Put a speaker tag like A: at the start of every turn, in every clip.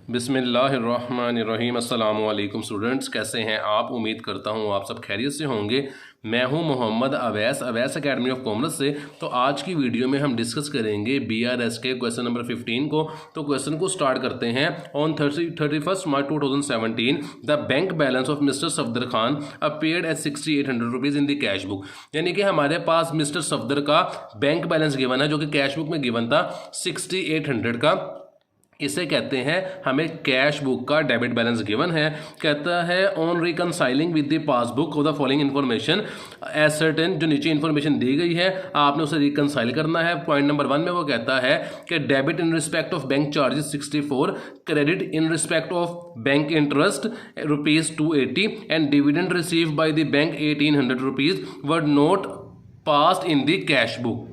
A: बिस्मिल्लाहिर्रहमानिर्रहीम। अस्सलाम वालेकुम स्टूडेंट्स, कैसे हैं आप? उम्मीद करता हूँ आप सब खैरियत से होंगे। मैं हूँ Mohammad Awais academy of commerce से। तो आज की वीडियो में हम डिस्कस करेंगे BRS के क्वेश्चन नंबर 15 को। तो क्वेश्चन को स्टार्ट करते हैं। On 31 March 2017 the bank balance of mister Safdar Khan appeared at 6800 rupees in the cash book. यानी कि हमारे पास मिस्टर सफदर का बैंक बैलेंस गिवन है जो कि कैश बुक में गिवन था 6800 का। इसे कहते हैं हमें कैश बुक का डेबिट बैलेंस गिवन है। कहता है on reconciling with the passbook of the following information as certain, जो नीचे इन्फॉर्मेशन दी गई है आपने उसे रिकनसाइल करना है। पॉइंट नंबर 1 में वो कहता है कि debit in respect of bank charges 64, credit in respect of bank interest ₹280 and dividend receive by the bank 1800 rupees were not passed in the cash book.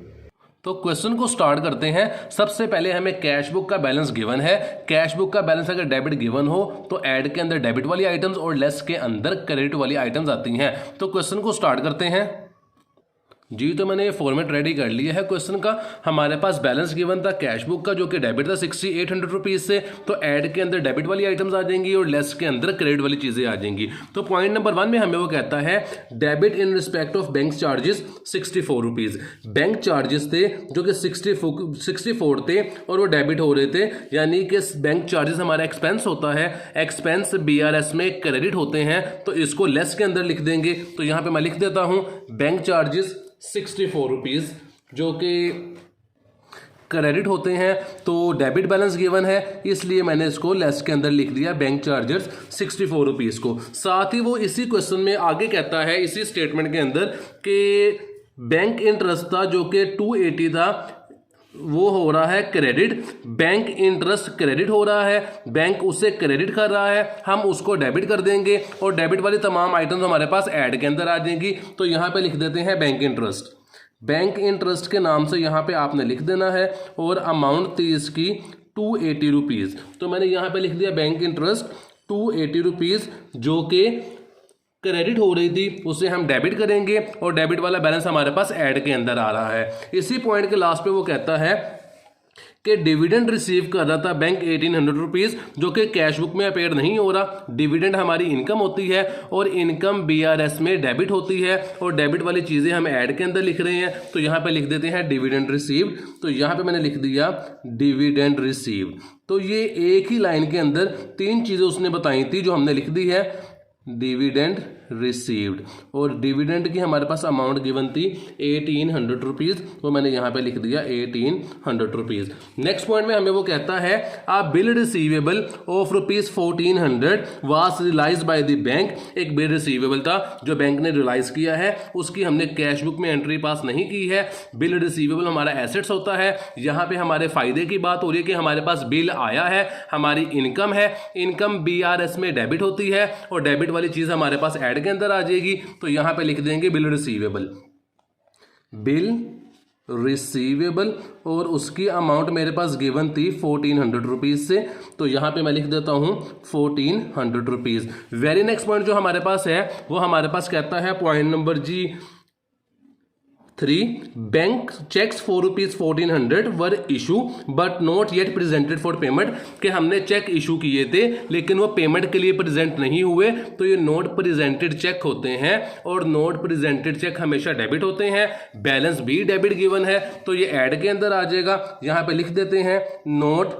A: तो क्वेश्चन को स्टार्ट करते हैं। सबसे पहले हमें कैश बुक का बैलेंस गिवन है। Cash book का बैलेंस अगर डेबिट गिवन हो तो ऐड के अंदर डेबिट वाली आइटम्स और लेस के अंदर क्रेडिट वाली आइटम्स आती हैं। तो क्वेश्चन को स्टार्ट करते हैं जी। तो मैंने ये फॉर्मेट रेडी कर लिया है क्वेश्चन का। हमारे पास बैलेंस गिवन था कैश बुक का जो कि डेबिट था 6800 रुपीज़ से। तो ऐड के अंदर डेबिट वाली आइटम्स आ जाएंगी और लेस के अंदर क्रेडिट वाली चीज़ें आ जाएंगी। तो पॉइंट नंबर 1 में हमें वो कहता है debit in respect of bank charges 64 rupees. Bank charges थे जो कि 64 थे और वो डेबिट हो रहे थे। यानी कि बैंक चार्जेस हमारा एक्सपेंस होता है, एक्सपेंस BRS में क्रेडिट होते हैं। तो इसको लेस के अंदर लिख देंगे। तो यहाँ पे मैं लिख देता हूँ बैंक चार्जेस 64 रुपीज़ जो कि क्रेडिट होते हैं। तो डेबिट बैलेंस गिवन है इसलिए मैंने इसको लेस के अंदर लिख दिया बैंक चार्जेस 64 रुपीज़ को। साथ ही वो इसी क्वेश्चन में आगे कहता है इसी स्टेटमेंट के अंदर कि बैंक इंटरेस्ट था जो कि 280 था वो हो रहा है क्रेडिट। बैंक इंटरेस्ट क्रेडिट हो रहा है, बैंक उसे क्रेडिट कर रहा है, हम उसको डेबिट कर देंगे और डेबिट वाली तमाम आइटम्स हमारे पास ऐड के अंदर आ जाएंगी। तो यहाँ पे लिख देते हैं बैंक इंटरेस्ट। बैंक इंटरेस्ट के नाम से यहाँ पे आपने लिख देना है और अमाउंट थी इसकी 280 रुपीज़। तो मैंने यहाँ पे लिख दिया बैंक इंटरेस्ट 280 रुपीज़ जो कि क्रेडिट हो रही थी उसे हम डेबिट करेंगे और डेबिट वाला बैलेंस हमारे पास ऐड के अंदर आ रहा है। इसी पॉइंट के लास्ट पे वो कहता है कि डिविडेंड रिसीव कर रहा था बैंक 1800 रुपीज़ जो कि कैश बुक में अपेयर नहीं हो रहा। डिविडेंड हमारी इनकम होती है और इनकम BRS में डेबिट होती है और डेबिट वाली चीज़ें हम ऐड के अंदर लिख रहे हैं। तो यहाँ पे लिख देते हैं डिविडेंड रिसीव। तो यहाँ पे मैंने लिख दिया डिविडेंड रिसीव। तो ये एक ही लाइन के अंदर 3 चीज़ें उसने बताई थी जो हमने लिख दी है डिविडेंड रिसीव्ड। और डिविडेंड की हमारे पास अमाउंट गिवन थी 1800 रुपीज़, तो मैंने यहाँ पे लिख दिया 1800 रुपीज़। नेक्स्ट पॉइंट में हमें वो कहता है a bill receivable of ₹1400 was realised by the bank. एक बिल रिसीवेबल था जो बैंक ने रियलाइज किया है, उसकी हमने कैश बुक में एंट्री पास नहीं की है। बिल रिसीवेबल हमारा एसेट्स होता है। यहाँ पे हमारे फायदे की बात हो रही है कि हमारे पास बिल आया है, हमारी इनकम है, इनकम BRS में डेबिट होती है और डेबिट वाली चीज हमारे पास ऐड के अंदर आ जाएगी। तो यहां पे लिख देंगे बिल रिसीवेबल। बिल रिसीवेबल और उसकी अमाउंट मेरे पास गिवन थी 1400 रुपीज़ से। तो यहां पे मैं लिख देता हूं 1400 रुपीज़। वेरी नेक्स्ट पॉइंट जो हमारे पास है वो हमारे पास कहता है point number 3 bank cheques for ₹1400 were issued but not yet presented for payment. कि हमने चेक इशू किए थे लेकिन वो पेमेंट के लिए प्रेजेंट नहीं हुए। तो ये नॉट प्रेजेंटेड चेक होते हैं और नॉट प्रेजेंटेड चेक हमेशा डेबिट होते हैं। बैलेंस भी डेबिट गिवन है तो ये ऐड के अंदर आ जाएगा। यहां पे लिख देते हैं not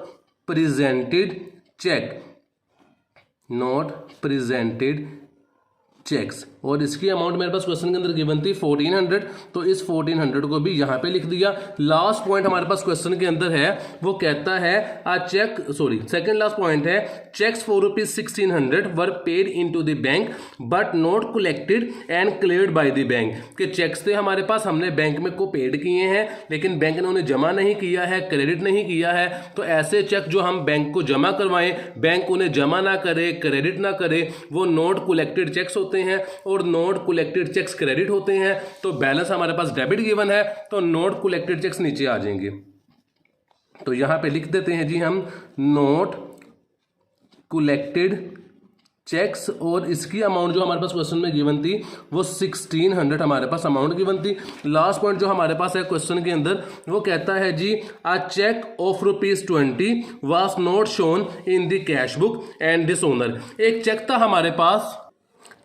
A: presented cheque, not presented cheques. और इसकी अमाउंट मेरे पास क्वेश्चन के अंदर गिवन थी 1400। तो इस 1400 को भी यहां पे लिख दिया। लास्ट पॉइंट हमारे पास क्वेश्चन के अंदर है वो कहता है सेकंड लास्ट पॉइंट है cheques for ₹1600 were paid into the bank but not collected and cleared by the bank. के चेक्स थे हमारे पास, हमने बैंक में को पेड किए हैं लेकिन बैंक ने उन्हें जमा नहीं किया है, क्रेडिट नहीं किया है। तो ऐसे चेक जो हम बैंक को जमा करवाएं, बैंक उन्हें जमा ना करे, क्रेडिट ना करे, वो नॉट कलेक्टेड चेक्स होते हैं और नॉट कलेक्टेड चेक्स क्रेडिट होते हैं। तो बैलेंस हमारे पास डेबिट गिवन है तो नॉट कलेक्टेड चेक्स नीचे आ जाएंगे। तो यहां पे लिख देते हैं जी हम नॉट कलेक्टेड चेक्स और इसकी अमाउंट जो हमारे पास क्वेश्चन में गिवन थी वो 1600 हमारे पास अमाउंट गिवन थी। लास्ट पॉइंट जो हमारे पास है क्वेश्चन के अंदर वो कहता है जी a cheque of ₹20 was not shown in the cash book and dishonour. एक चेक था हमारे पास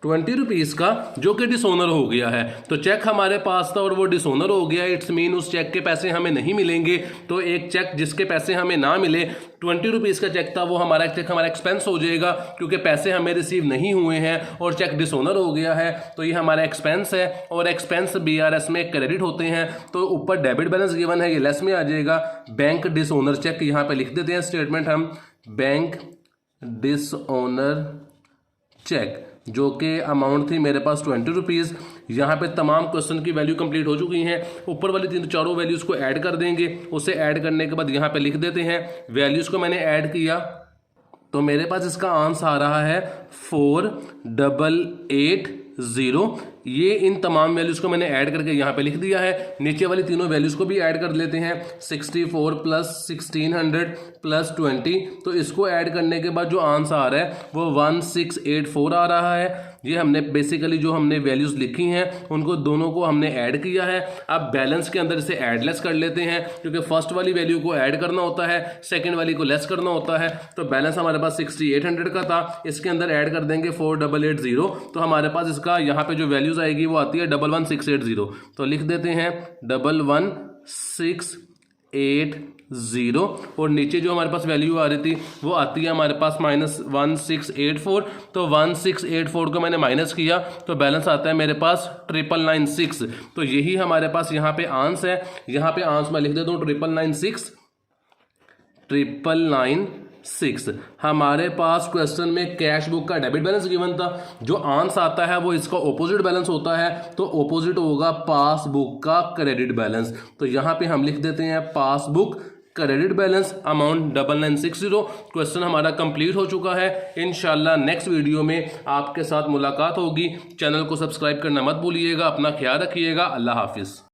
A: 20 रुपीज़ का जो कि डिसओनर हो गया है। तो चेक हमारे पास था और वो डिसओनर हो गया, इट्स मीन उस चेक के पैसे हमें नहीं मिलेंगे। तो एक चेक जिसके पैसे हमें ना मिले, 20 रुपीज़ का चेक था, वो हमारा चेक हमारा एक्सपेंस हो जाएगा क्योंकि पैसे हमें रिसीव नहीं हुए हैं और चेक डिसओनर हो गया है। तो ये हमारा एक्सपेंस है और एक्सपेंस BRS में क्रेडिट होते हैं। तो ऊपर डेबिट बैलेंस गिवन है, ये लेस में आ जाएगा। बैंक डिसओनर चेक यहाँ पे लिख देते हैं स्टेटमेंट हम, बैंक डिसओनर चेक जो कि अमाउंट थी मेरे पास 20 रुपीज़। यहाँ पे तमाम क्वेश्चन की वैल्यू कंप्लीट हो चुकी हैं। ऊपर वाली चारों वैल्यूज़ को ऐड कर देंगे। उसे ऐड करने के बाद यहाँ पे लिख देते हैं वैल्यूज़ को मैंने ऐड किया तो मेरे पास इसका आंसर आ रहा है 4880। ये इन तमाम वैल्यूज़ को मैंने ऐड करके यहाँ पे लिख दिया है। नीचे वाली तीनों वैल्यूज़ को भी ऐड कर लेते हैं, 64 प्लस 1600 प्लस 20। तो इसको ऐड करने के बाद जो आंसर आ रहा है वो 1684 आ रहा है। ये हमने बेसिकली जो हमने वैल्यूज़ लिखी हैं उनको दोनों को हमने ऐड किया है। अब बैलेंस के अंदर इसे ऐड लेस कर लेते हैं क्योंकि फर्स्ट वाली वैल्यू को ऐड करना होता है, सेकेंड वाली को लेस करना होता है। तो बैलेंस हमारे पास 6800 का था, इसके अंदर ऐड कर देंगे 4880। तो हमारे पास इसका यहाँ पे जो वैल्यूज़ आएगी वो आती है 11680। तो लिख देते हैं 11680 और नीचे जो हमारे पास वैल्यू आ रही थी वो आती है हमारे पास -1684। तो 1684 को मैंने माइनस किया तो बैलेंस आता है मेरे पास 996। तो यही हमारे पास यहाँ पे आंसर है। यहाँ पे आंसर मैं लिख देता हूँ 996। हमारे पास क्वेश्चन में कैश बुक का डेबिट बैलेंस गिवन था, जो आंसर आता है वो इसका ऑपोजिट बैलेंस होता है। तो ऑपोजिट होगा पासबुक का क्रेडिट बैलेंस। तो यहाँ पे हम लिख देते हैं passbook credit balance amount 9960। Question हमारा कंप्लीट हो चुका है। इंशाल्लाह नेक्स्ट वीडियो में आपके साथ मुलाकात होगी। चैनल को सब्सक्राइब करना मत भूलिएगा। अपना ख्याल रखिएगा। अल्लाह हाफिज़।